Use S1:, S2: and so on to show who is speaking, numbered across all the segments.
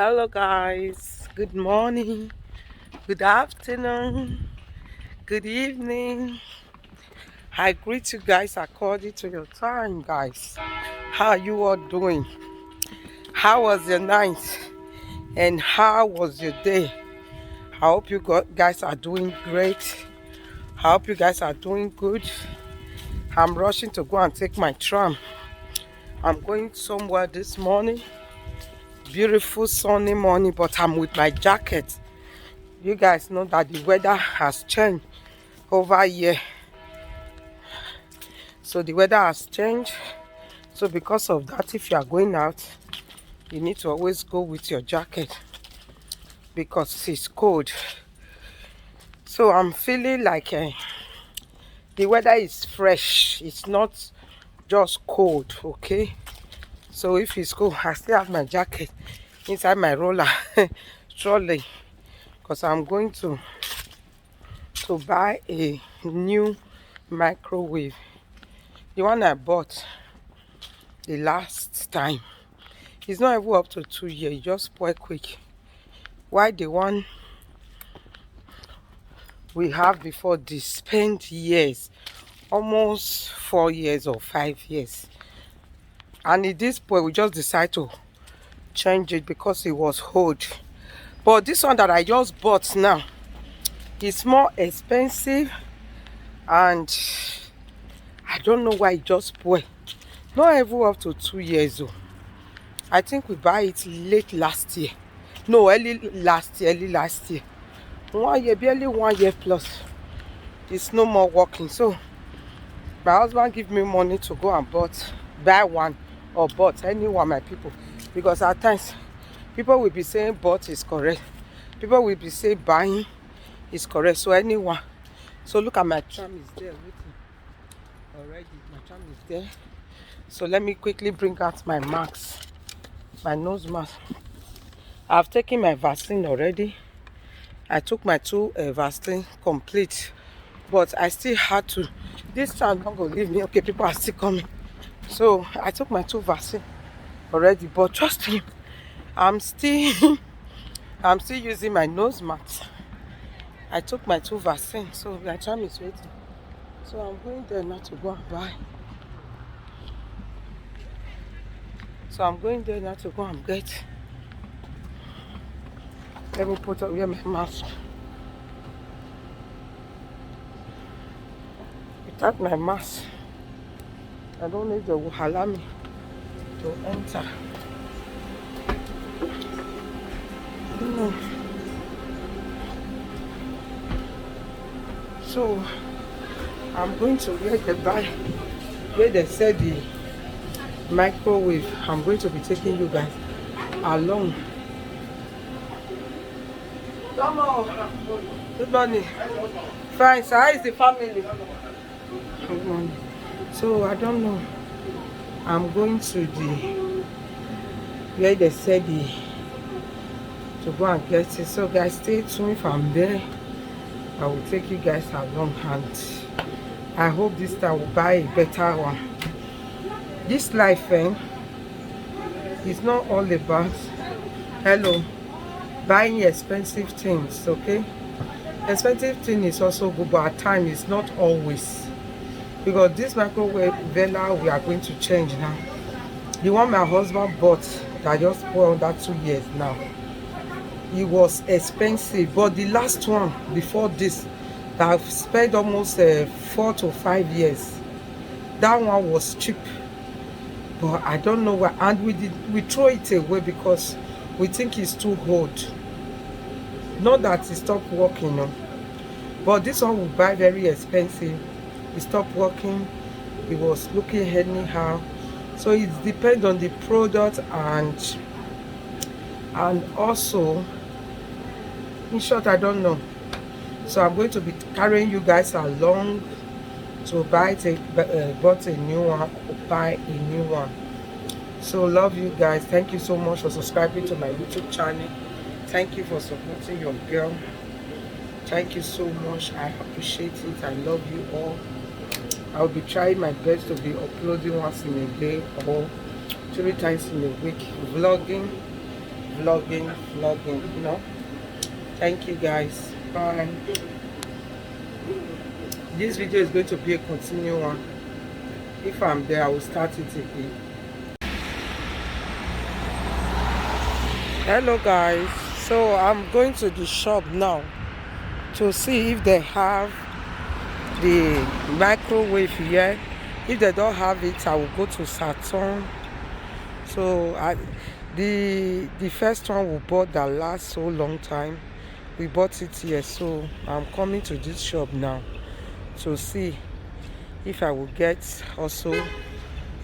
S1: Hello, guys. Good morning, good afternoon, good evening. I greet you guys according to your time, guys. How are you all doing? How was your night? And how was your day? I hope you guys are doing great. I hope you guys are doing good. I'm rushing to go and take my tram. I'm going somewhere this morning. Beautiful sunny morning, but I'm with my jacket. You guys know that the weather has changed over here. So the weather has changed. So because of that, if you are going out, you need to always go with your jacket because it's cold. So I'm feeling like the weather is fresh. It's not just cold, okay? So if it's cold, I still have my jacket inside my roller trolley because I'm going to buy a new microwave. The one I bought the last time, it's not even up to 2 years, it just spoil quick. Why the one we have before this spent years, almost 4 years or 5 years, and at this point we just decide to change it because it was old. But this one that I just bought now is more expensive, and I don't know why it just spoil. Not even up to 2 years though. I think we buy it late last year. No, early last year. 1 year, barely 1 year plus. It's no more working. So my husband give me money to go and buy one or bought anyone, my people. Because at times people will be saying bought is correct. People will be saying buying is correct. So anyone. So look at my tram is there waiting already. My tram is there. So let me quickly bring out my mask, my nose mask. I've taken my vaccine already. I took my 2 vaccine complete, but I still had to. This time not gonna leave me. Okay, people are still coming. So I took my 2 vaccine already, but trust me, I'm still I'm still using my nose mask. I took my 2 vaccine, so my time is waiting. So I'm going there now to go and buy. So I'm going there now to go and get. Let me put up my mask. Without my mask, I don't need the allow me to enter. So I'm going to where they said the microwave. I'm going to be taking you guys along. Come on. Good morning. Fine, so how is the family? Good morning. So I don't know. I'm going to where they said to go and get it. So guys, stay tuned. If I'm there, I will take you guys along, and I hope this time will buy a better one. This life is not all about buying expensive things, okay? Expensive thing is also good, but at times it's not always. Because this microwave Vela we are going to change now. The one my husband bought that just spoiled under 2 years now. It was expensive, but the last one before this that I've spent almost 4 to 5 years, that one was cheap. But I don't know why, and we throw it away because we think it's too old. Not that it stopped working, no. But this one we buy very expensive. It stopped working. It was looking anyhow. So it depends on the product, and also, in short, I don't know. So I'm going to be carrying you guys along to bought a new one, or buy a new one. So love you guys. Thank you so much for subscribing to my YouTube channel. Thank you for supporting your girl. Thank you so much. I appreciate it. I love you all. I'll be trying my best to be uploading once in a day or 3 times in a week, vlogging vlogging, you know. Thank you guys. Bye. This video is going to be a continued one. If I'm there, I will start it again. Hello guys, so I'm going to the shop now to see if they have the microwave here. If they don't have it, I will go to Saturn. So the first one we bought that lasts so long time, we bought it here. So I'm coming to this shop now to see if I will get also.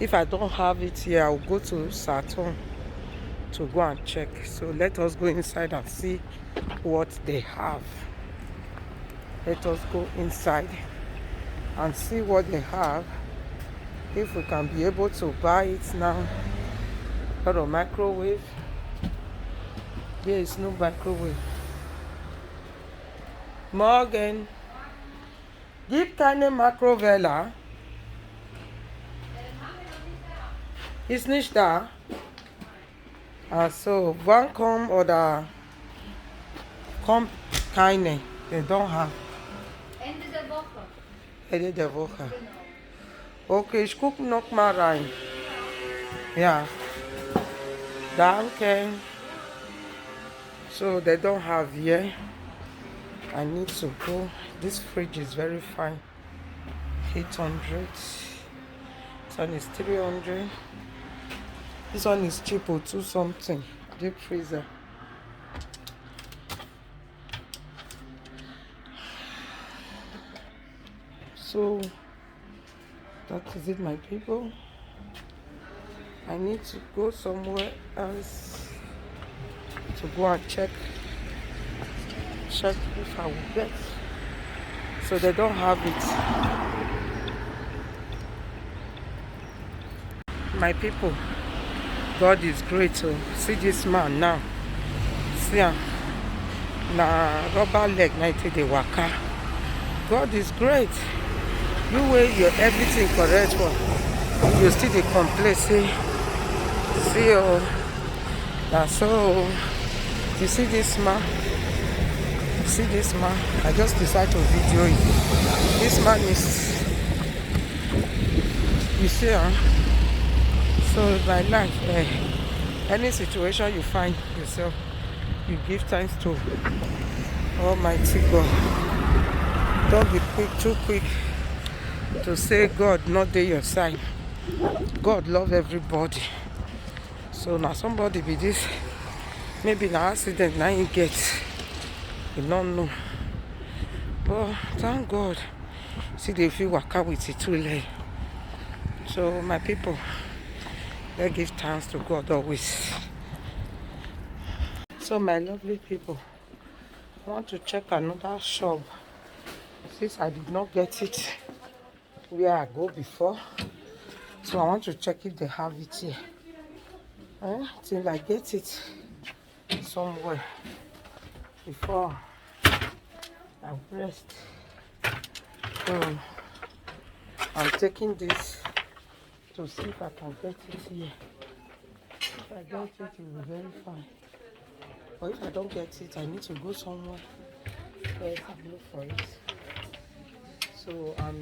S1: If I don't have it here, I will go to Saturn to go and check. So let us go inside and see what they have. Let us go inside and see what they have, if we can be able to buy it now. Got a microwave. There is no microwave. Morgen, gibt keine Mikrowelle. Ist nicht da. So wann kommt oder kommt keine? They don't have.
S2: Ende der Woche.
S1: Ende der Woche. Okay, ich gucke noch mal rein. Ja. Danke. So they don't have here. I need to go. This fridge is very fine. 800. This one is 300. This one is cheaper, 2 something. Deep freezer. So that is it, my people. I need to go somewhere else to go and check if I will get. So they don't have it. My people, God is great. So see this man now. See him. Na rubber leg na it dey waka. God is great. You weigh your everything correct for. You still dey complain say, see oh, that's so. You see this man? See this man? I just decided to video it. This man is, you see, so my life, any situation you find yourself, you give thanks to Almighty God. Don't be too quick to say God not dey your side. God love everybody. So now somebody be this, maybe an accident now you get, you don't know. But thank God, see they feel waka with it too late. So my people, let's give thanks to God always. So my lovely people, I want to check another shop since I did not get it where I go before. So I want to check if they have it here. Till I get it somewhere before I rest. So I'm taking this to see if I can get it here. If I get it, it will be very fine. But if I don't get it, I need to go somewhere else and look for it. So I'm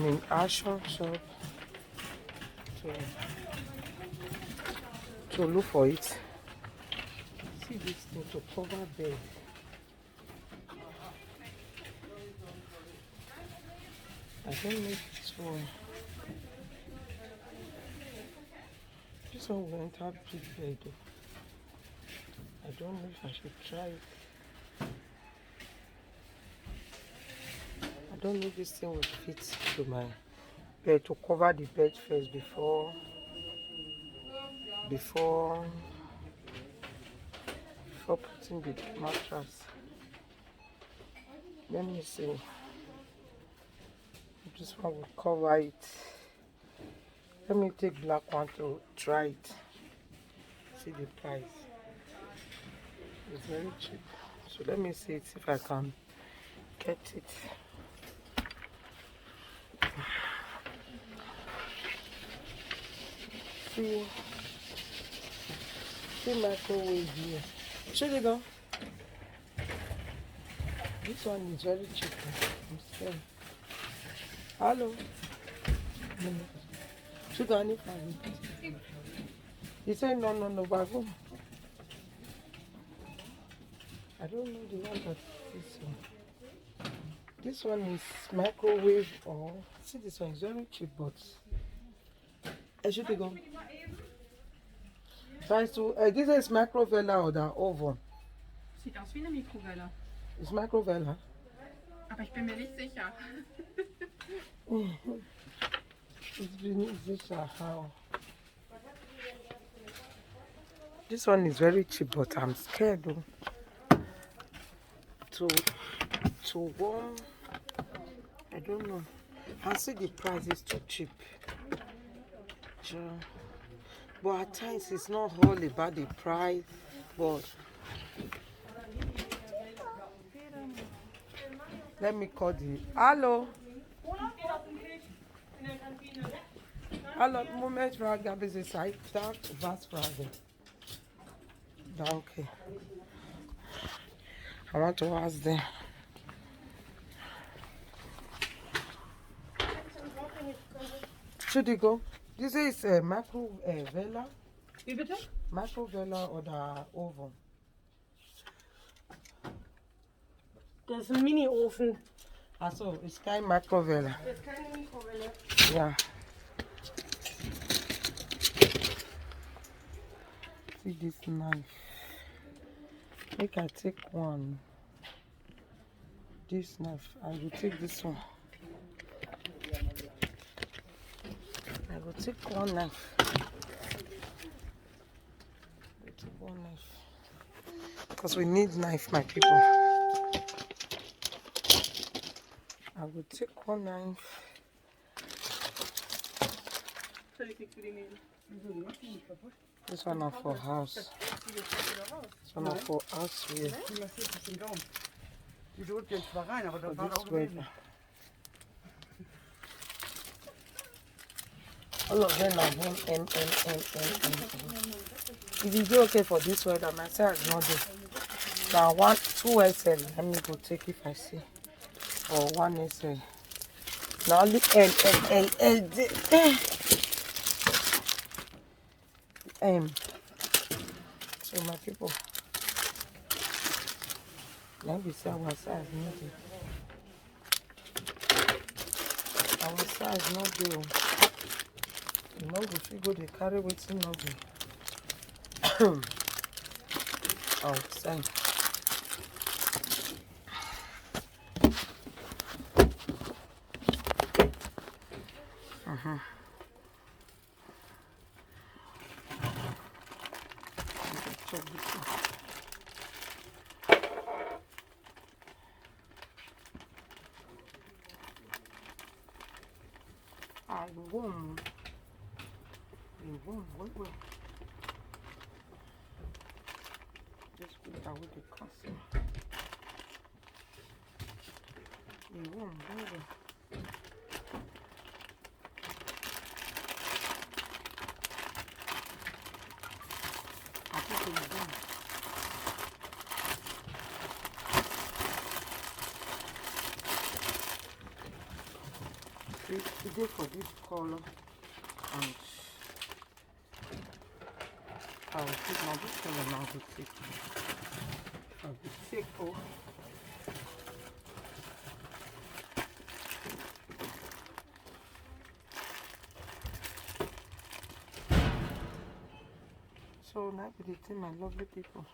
S1: in Action shop to look for it. See this thing to cover bed. I don't know if it's for this one will enter big bed though. I don't know if I should try it. I don't know if this thing will fit to my bed, to cover the bed first before putting the mattress. Let me see. This one will cover it. Let me take black one to try it. See the price. It's very cheap. So let me see it, if I can get it. see microwave here. Should you go? This one is very cheap. I'm scared. Hello. Sugar, any problem? You say no, but I don't know the one that this one. This one is microwave or see this one is very cheap, but I should go. Try to this is Microvella or the oven.
S3: Sieht aus wie eine Mikrowelle.
S1: It's Microvella.
S3: Aber ich bin mir nicht sicher.
S1: It's been sicher how. This one is very cheap, but I'm scared though. To warm, I don't know. I see the price is too cheap. Sure. But at times it's not all about the price, but let me call the hello. Hallo, Moment, Frage, habe ich Zeit? Was Frage? Danke. I want to ask them. Should you go? This is a Microvella.
S3: Wie bitte?
S1: Microvella or the oven?
S4: Das ist ein Mini-Ofen.
S1: Also, it's kein Microvella.
S4: Das ist keine Mikrowelle.
S1: Yeah. See this knife. Make I take one. This knife. I will take this one. I will take one knife. I will take one knife. Because we need knife, my people. I will take one knife. This one are for house. This one are for house here.
S4: Die drückt jetzt zwar rein, aber das
S1: For
S4: war
S1: this
S4: auch
S1: way.
S4: drin.
S1: All of them are one M. If you do okay for this weather, my size not there. Now 2 SL. Let me go take if I see. Or 1 SL. Now only L. So my people, let me see our size not there. Our size not there. You know, if you go, they carry waiting not there. Outside. Check this one. I warm. Wait. Just put it away the casting. Warm. I put it down. Today for this color and I will take now this color now to take. I will take off. So now be the thing, my lovely people.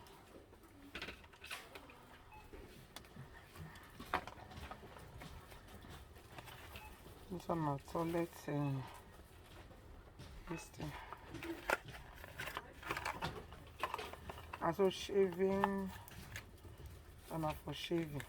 S1: This one my toilet this thing. Also shaving and for shaving.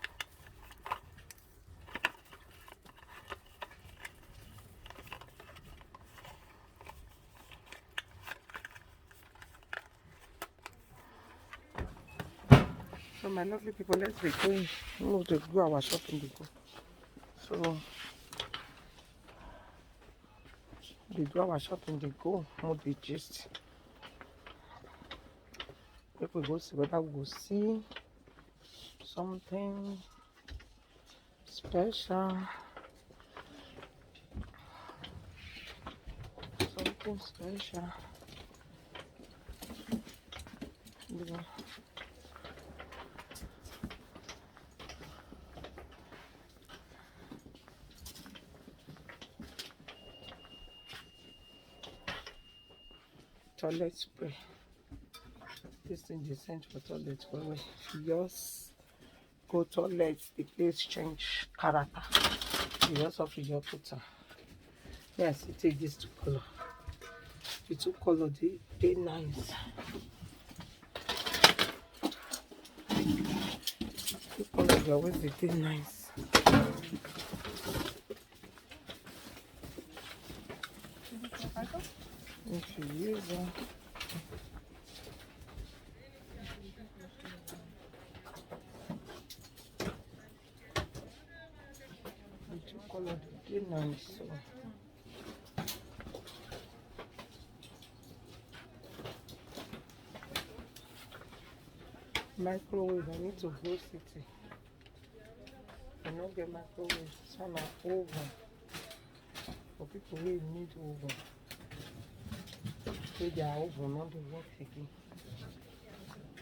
S1: So my lovely people, let's be going. Move to go our shopping before. So They do our shopping, they go, more they just. If we go see whether we will see something special. Something special. Yeah. Toilet spray. This thing they sent for toilet well. Yours go toilet, the place change character. You just have to just put yes, it take this two color. The two color they nice. Two color they always they nice. If you use them. The two color they nice. So. Microwave, I need to go city. I don't get microwave, so I'm oven. For people who need oven. So their oven not the work again.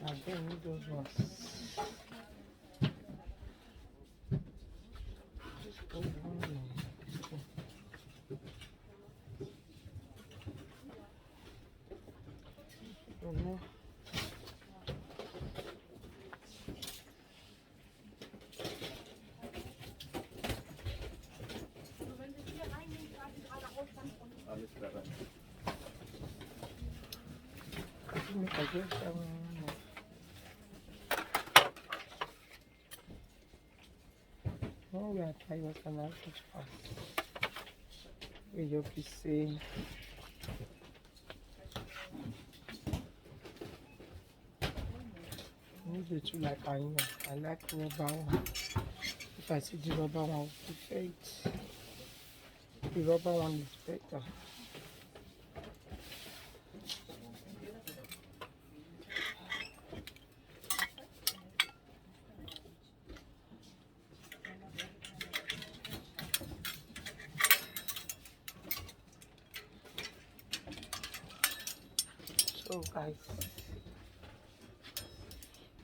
S1: I don't need those ones. This oven. You know. Oh, we are trying to canal which part. You can see. Maybe too like I know. I like rubber one. If I see the rubber one, I will prefer it. The rubber one is better. So guys,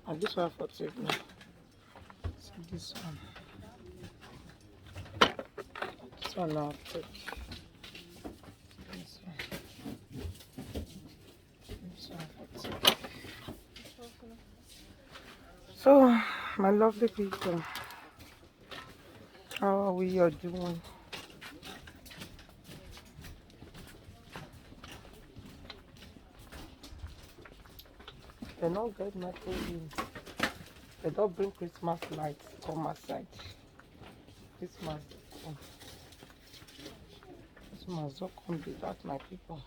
S1: and this one for take now. So this one now take. This one for take. So my lovely people, how are we all doing? They don't get microwave. They don't bring Christmas lights come outside. Christmas don't come without my people.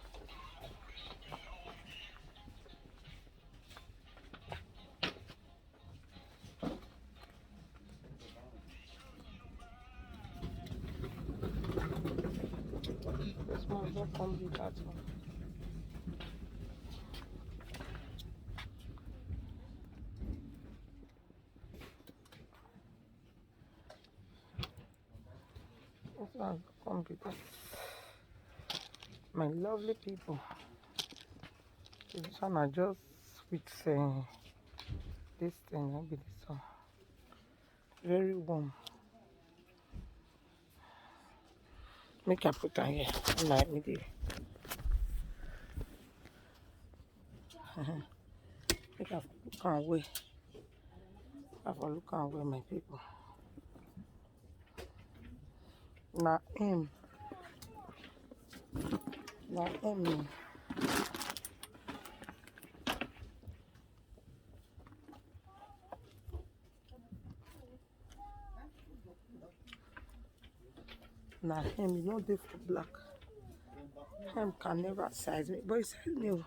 S1: Christmas don't come without one. Come with that. My lovely people. This one I just with this thing, maybe this one. Very warm. Make I put on here. Like me there. Make I look away. Have a look away, my people. Na him. Now him, you know, they for black. Him can never size me, but he size me.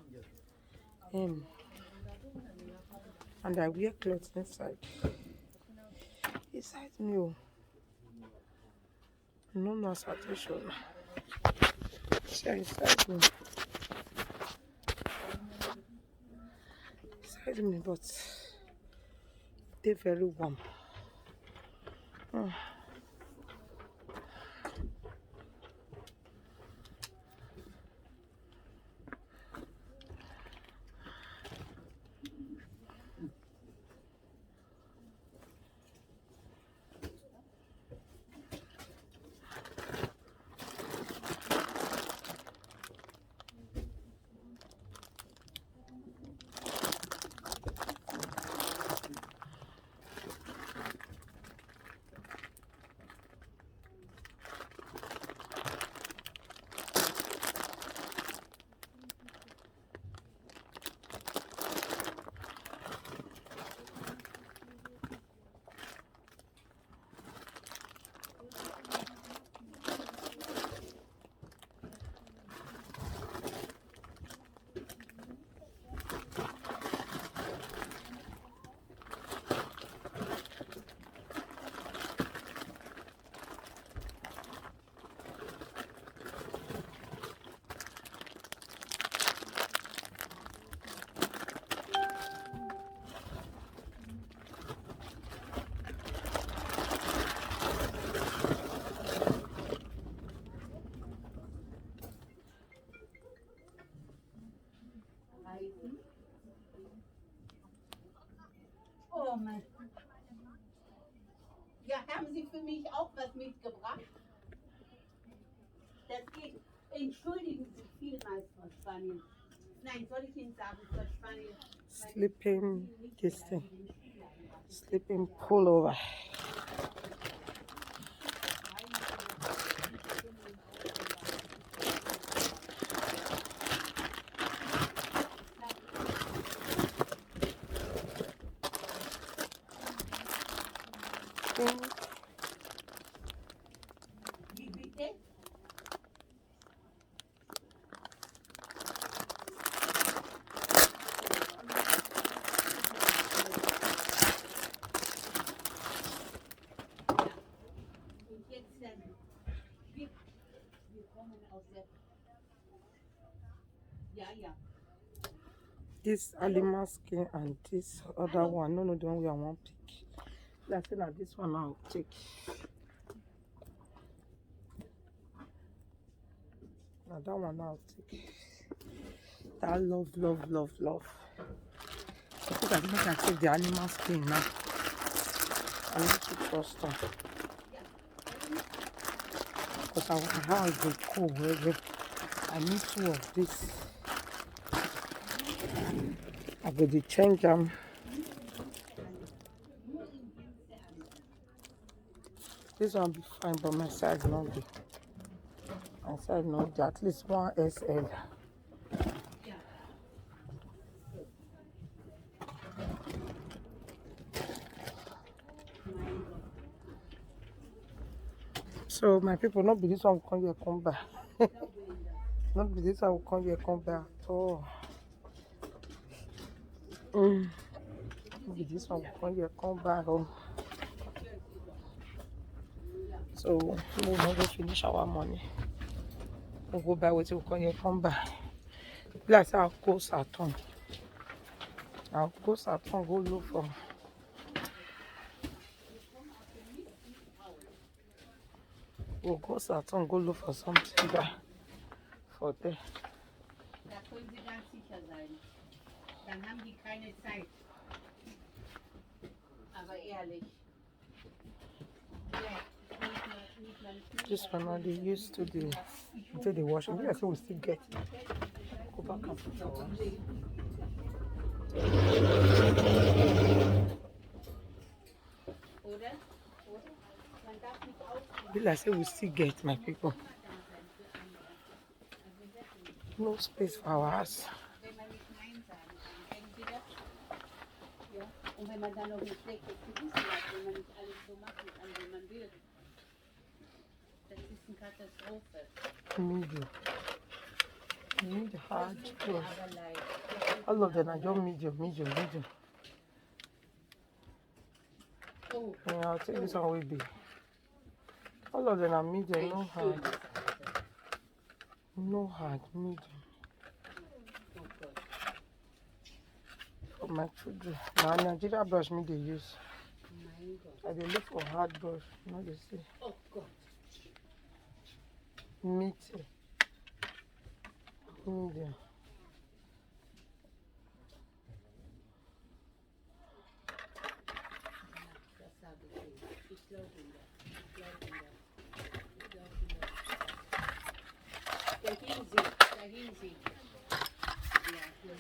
S1: Him. And I wear clothes inside. He size me. No saturation. share inside me. Inside me, but they're very warm.
S5: Oh Mann. Ja, haben Sie für mich auch was mitgebracht? Das geht. Entschuldigen Sie vielmals, Frau Spanien. Nein, soll ich Ihnen sagen, Frau Spanien?
S1: Sleeping this thing. Sleeping pullover.
S5: Wie bitte? Und jetzt dann. Wir kommen aus der. Ja, ja.
S1: This animal skin and this other one. No, the one we want to pick. Let's say that this one I'll take. Now that one I'll take. That love. I think I can take the animal skin now. I need to trust her. Because our house is cold. I need two of this. I got the change them. This one be fine, but my size not be. My size not be. At least one SL. So my people, not be this one will come here come back. Not be this one will come here come back at all. Not be this one will come here come back. Oh. So we'll not go finish our money. We'll go buy what we come here come back. That's our go Saturn. I'll go Saturn, go look for. We'll go Saturn, go look for something there. For there.
S5: Da können Sie ganz sicher sein. Dann haben die keine Zeit. Aber ehrlich.
S1: This one now they used to the until they wash. Maybe I say we still get. Go back and put our
S5: Oder? Man darf nicht aufgeben.
S1: Maybe I say we still get, my people. No space for our house.
S5: Wenn man nicht Nein sagen kann. Entweder, ja, und wenn man dann noch ein schlechtes Gewissen hat, wenn man nicht alles so machen kann, wie man will. Das ist eine Katastrophe.
S1: Medium. You need hard clothes.
S5: Aber leid.
S1: All of them are just medium.
S5: Oh,
S1: Yeah, I'll take this one with me. All of them are medium, no hard. No hard, medium.
S5: Oh Gott.
S1: For my children. Now Nigeria brush me they use.
S5: Mein Gott.
S1: I dey look for hard brush. No they say
S5: Oh Gott.
S1: medium. Medium.
S5: Das sage ich Ihnen. Ich glaube Ihnen das. Ich glaube Ihnen das. Ich glaube Ihnen das. Dahin sieht. Dahin sieht. Ja, genau.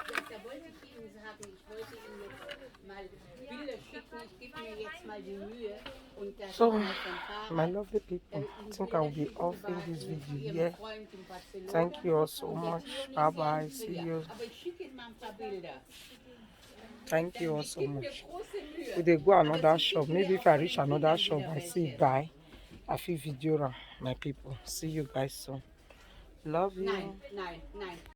S5: Also da wollte ich Ihnen sagen, ich wollte Ihnen jetzt mal Bilder schicken. Ich gebe mir jetzt mal die Mühe und das
S1: So,
S5: mal von Farah.
S1: my lovely people, I think I will be off in this video here. Thank you all so much. Bye bye. See you.
S5: Aber ich schicke Ihnen mal ein paar Bilder.
S1: Thank you all so
S5: Gib mir
S1: much.
S5: große Mühe.
S1: We dey go another shop. Maybe if I reach another shop and see it buy, I feel video am, my people. See you guys soon. Love you.
S5: Nein, nein, nein.